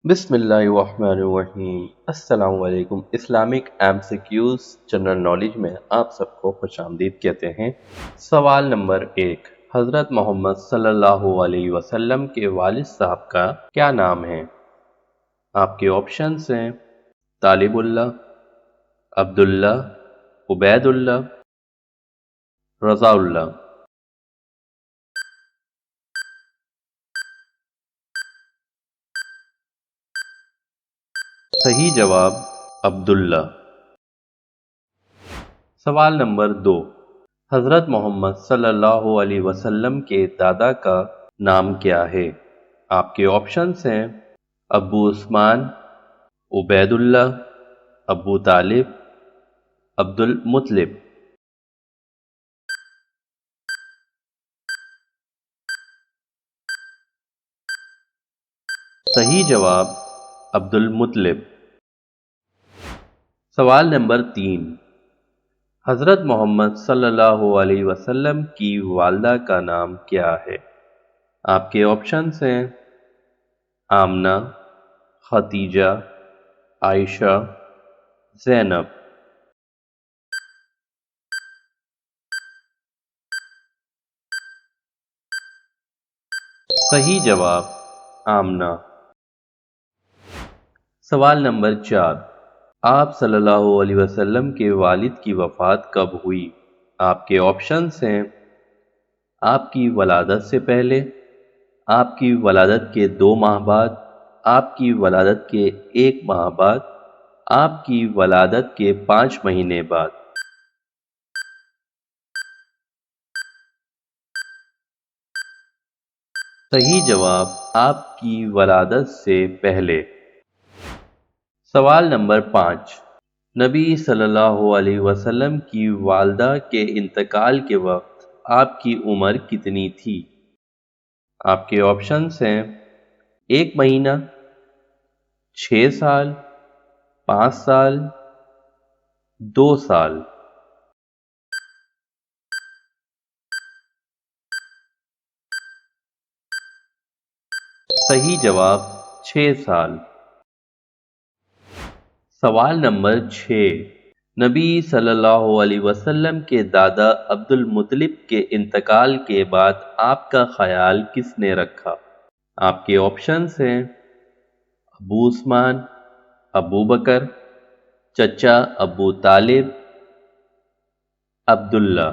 बिस्मिल्लाहिर्रहमानिर्रहीम। अस्सलाम वालेकुम। इस्लामिक एमसीक्यूज जनरल नॉलेज में आप सबको खुशामदीद कहते हैं। सवाल नंबर 1, हज़रत मोहम्मद सल्लल्लाहु अलैहि वसल्लम के वालिद साहब का क्या नाम है? आपके ऑप्शंस हैं तालिबुल्लाह, अब्दुल्लाह, उबैदुल्लाह, रज़ाउल्लाह। सही जवाब अब्दुल्लाह। सवाल नंबर 2, हज़रत मोहम्मद सल्लल्लाहु अलैहि वसल्लम के दादा का नाम क्या है? आपके ऑप्शंस हैं अबू उस्मान, उबैदुल्लाह, अबू तालिब, अब्दुल मुत्तलिब। सही जवाब अब्दुल मुत्तलिब। सवाल नंबर 3, हज़रत मोहम्मद सल्लल्लाहु अलैहि वसल्लम की वालदा का नाम क्या है? आपके ऑप्शंस हैं आमना, खतीजा, आयशा, ज़ैनब। सही जवाब आमना। सवाल नंबर 4, आप सल्लल्लाहु अलैहि वसल्लम के वालिद की वफ़ात कब हुई? आपके ऑप्शंस हैं आपकी वलादत से पहले, आपकी वलादत के 2 माह बाद, आपकी वलादत के 1 माह बाद, आपकी वलादत के 5 महीने बाद। सही जवाब आपकी वलादत से पहले। सवाल नंबर 5, नबी सल्लल्लाहु अलैहि वसल्लम की वालदा के इंतकाल के वक्त आपकी उम्र कितनी थी? आपके ऑप्शंस हैं 1 महीना, 6 साल, 5 साल, 2 साल। सही जवाब 6 साल। सवाल नंबर 6, नबी सल्लल्लाहु अलैहि वसल्लम के दादा अब्दुल मुत्तलिब के इंतकाल के बाद आपका ख्याल किसने रखा? आपके ऑप्शंस हैं अबू उस्मान, अबू बकर, चचा अबू तालिब, अब्दुल्ला।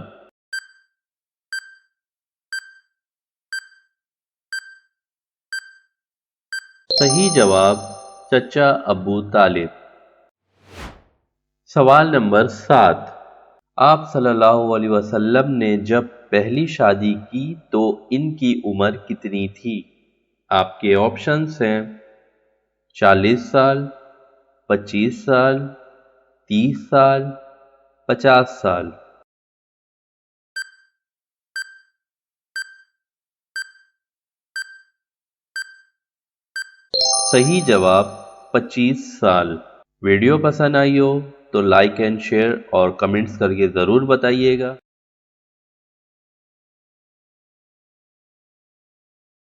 सही जवाब चचा अबू तालिब। सवाल नंबर 7, आप सल्लल्लाहु अलैहि वसल्लम ने जब पहली शादी की तो इनकी उम्र कितनी थी? आपके ऑप्शंस हैं 40 साल, 25 साल, 30 साल, 50 साल। सही जवाब 25 साल। वीडियो पसंद आई हो तो लाइक एंड शेयर और कमेंट्स करके ज़रूर बताइएगा।